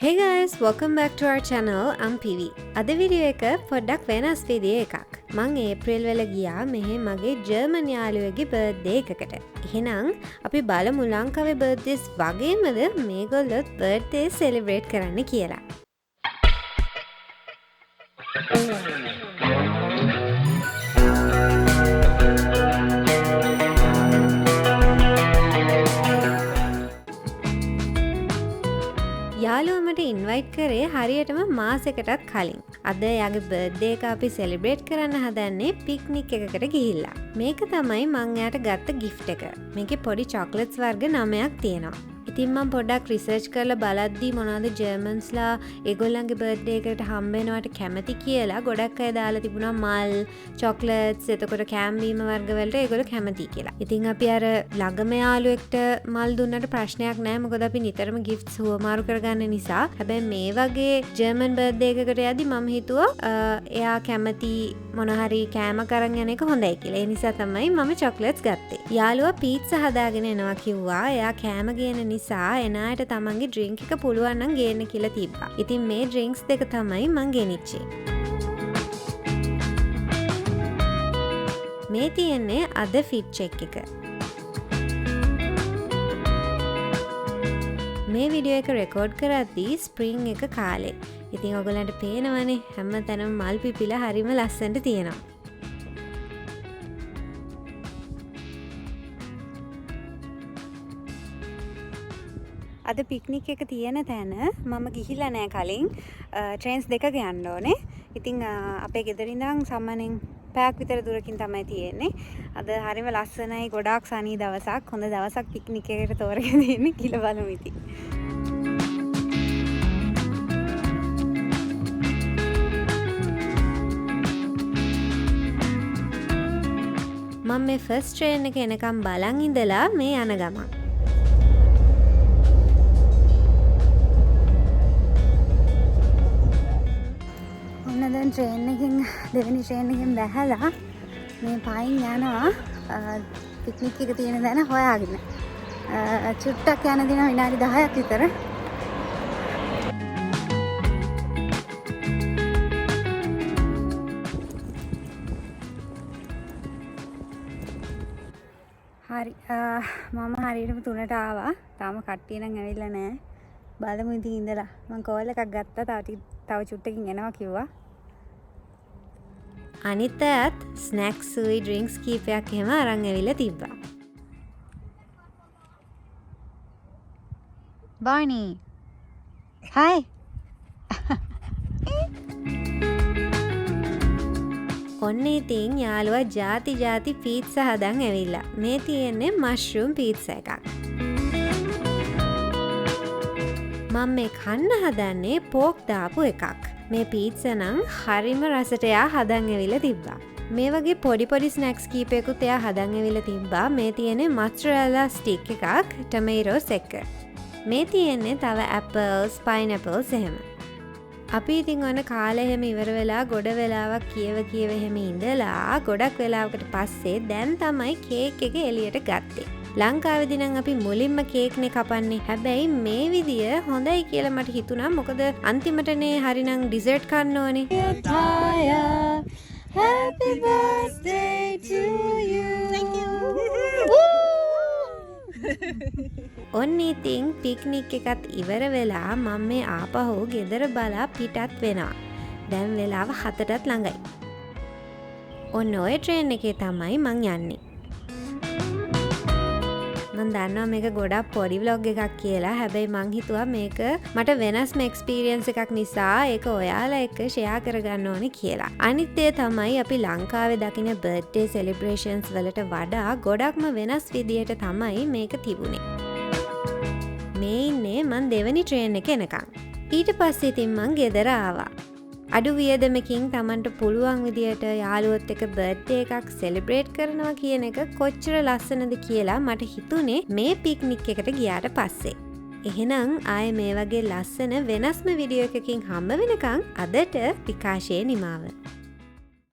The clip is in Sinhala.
Hey guys, welcome back to our channel. I'm PV. අද වීඩියෝ එක පොඩ්ඩක් වෙනස් විදිහේ එකක්. මම ඒප්‍රිල් වල ගියා මෙහෙ මගේ ජර්මන් යාළුවෙක්ගේ බර්ත්ඩේ එකකට. එහෙනම් අපි බලමු ලංකාවේ බර්ත්ඩේස් වගේමද මේගොල්ලොත් බර්ත්ඩේ සෙලිබ්‍රේට් කරන්න කියලා. යාළුවා මට ඉන්වයිට් කරේ හරියටම මාසෙකටත් කලින්. අද එයාගේ බර්ත්ඩේ එක අපි සෙලිබ්‍රේට් කරන්න හදන්නේ පික්නික් එකකට ගිහිල්ලා. මේක තමයි මං එයාට ගත්ත ගිෆ්ට් එක. මේකේ පොඩි චොක්ලට්ස් වර්ග 9ක් තියෙනවා. ඉතින් මම පොඩ්ඩක් රිසර්ච් කරලා බලද්දී මොනවද ජර්මන්ස්ලා ඒගොල්ලන්ගේ බර්ත්ඩේ එකට හම්බ වෙනවට කැමති කියලා ගොඩක් අය දාලා තිබුණා මල්, චොක්ලට්ස්, එතකොට කෑම්බීම වර්ග වලට ඒගොල්ලෝ කැමති කියලා. ඉතින් අපි අර ළඟම යාළුවෙක්ට මල් දුන්නට ප්‍රශ්නයක් නැහැ. මොකද අපි නිතරම ගිෆ්ට්ස් හුවමාරු කරගන්න නිසා. හැබැයි මේ වගේ ජර්මන් බර්ත්ඩේ එකකට යද්දි මම හිතුවා එයා කැමති මොන හරි කෑමක් අරන් යන එක හොඳයි කියලා. ඒ නිසා තමයි මම චොක්ලට්ස් ගත්තේ. යාළුවා පීට්සා හදාගෙන එනවා කිව්වා. එයා කෑම ගේන නිසා එනාට තමන්ගේ ඩ්‍රින්ක් එක පුළුවන් නම් ගේන්න කියලා තිබ්බා. ඉතින් මේ ඩ්‍රින්ක්ස් දෙක තමයි මං ගෙනිච්චේ. මේ තියෙන්නේ අද ෆිට් චෙක් එක. මේ වීඩියෝ එක රෙකෝඩ් කරද්දී ස්ප්‍රින්ග් එක කාලේ. ඉතින් ඔයගලන්ට පේනවනේ හැමතැනම මල් පිපිලා හරිම ලස්සනට තියෙනවා. අද පික්නික් එක තියෙන තැන මම ගිහිල්ලා නෑ කලින්. ට්‍රේන්ස් දෙකක යන්න ඕනේ. ඉතින් අපේ ගෙදර ඉඳන් සම්මනෙන් පැයක් විතර දුරකින් තමයි තියෙන්නේ. අද හරිම ලස්සනයි, ගොඩාක් සනී දවසක්. හොඳ දවසක් පික්නික් එකකට තෝරගෙන ඉන්නේ කියලා බලමු ඉතින්. මම මේ ෆස්ට් ට්‍රේන් එක එනකම් බලන් ඉඳලා මේ යන ගමන්. දැන් ට්‍රේන් එකෙන් දෙවෙනි ට්‍රේන් එකෙන් බැහැලා මේ පයින් යනවා පික්නික් එක තියෙන තැන හොයාගෙන. චුට්ටක් යන දින විනාඩි 10ක් විතර. හරි මම හරියටම 3ට ආවා. තාම කට්ටිය නම් ඇවිල්ලා නැහැ. බලමු ඉතින් ඉඳලා. මම කෝල් එකක් ගත්තා. තව චුට්ටකින් එනවා කිව්වා. අනිත් අයත් ස්නැක්ස් සුයි ඩ්‍රින්ක්ස් කීපයක් එහෙම අරන් ඇවිල්ලා තිබ්බා. Barney. Hi. ඔන්න ඉතින් යාළුවා ಜಾති පීට්සා හදන් ඇවිල්ලා. මේ තියෙන්නේ මෂ්රූම් පීට්සා එකක්. මම මේ කන්න හදන්නේ පෝක් දාපු එකක්. මේ පීට්සා නම් හරිම රසට එයා හදන් ඇවිල්ලා තිබ්බා. මේ වගේ පොඩි ස්නැක්ස් කීපයකුත් එයා හදන් ඇවිල්ලා තිබ්බා. මේ තියෙන්නේ මොට්සරෙලා ස්ටික් එකක්, ටොමේටෝස් එක. මේ තියෙන්නේ තව ඇපල්ස්, පයිනැපල්ස් එහෙම. අපි ඉතින් ඔන්න කාලේ එහෙම ඉවර වෙලා ගොඩ වෙලාවක් කියව එහෙම ඉඳලා ගොඩක් වෙලාවකට පස්සේ දැන් තමයි කේක් එක එළියට ගත්තේ. ලංකාවේදී නම් අපි මුලින්ම කේක්නේ කපන්නේ. හැබැයි මේ විදිය හොඳයි කියලා මට හිතුණා. මොකද අන්තිමටනේ හරිනම් ඩිසර්ට් කන්න ඕනේ. Happy birthday to you. Thank you. ඔන්න ඉතින් පික්නික් එකත් ඉවර වෙලා මම මේ ආපහු ගෙදර බලා පිටත් වෙනවා. දැන් වෙලාව 7ටත් ළඟයි. ඔන්න ඔය ට්‍රේන් එකේ තමයි මං යන්නේ. මම දන්නවා මේක ගොඩක් පොඩි vlog එකක් කියලා. හැබැයි මං හිතුවා මේක මට වෙනස්ම එක්ස්පීරියන්ස් එකක් නිසා ඒක ඔයාලා එක්ක ෂෙයා කරගන්න ඕනේ කියලා. අනිත් දේ තමයි අපි ලංකාවේ දකින බර්ත්ඩේ සෙලිබ්‍රේෂන්ස් වලට වඩා ගොඩක්ම වෙනස් විදියට තමයි මේක තිබුණේ. මේ ඉන්නේ මං දෙවෙනි ට්‍රේන් එක එනකන්. ඊට පස්සේ ඉතින් මං ගෙදර ආවා. අඩු වියදමකින් Tamanට පුළුවන් විදියට යාළුවොත් එක්ක බර්ත්ඩේ එකක් සෙලිබ්‍රේට් කරනවා කියන එක කොච්චර ලස්සනද කියලා මට හිතුනේ මේ පික්නික් එකට ගියාට පස්සේ. එහෙනම් ආයේ මේ වගේ ලස්සන වෙනස්ම වීඩියෝ එකකින් හම්බ වෙනකන් අදට විකාශයේ නිමාව.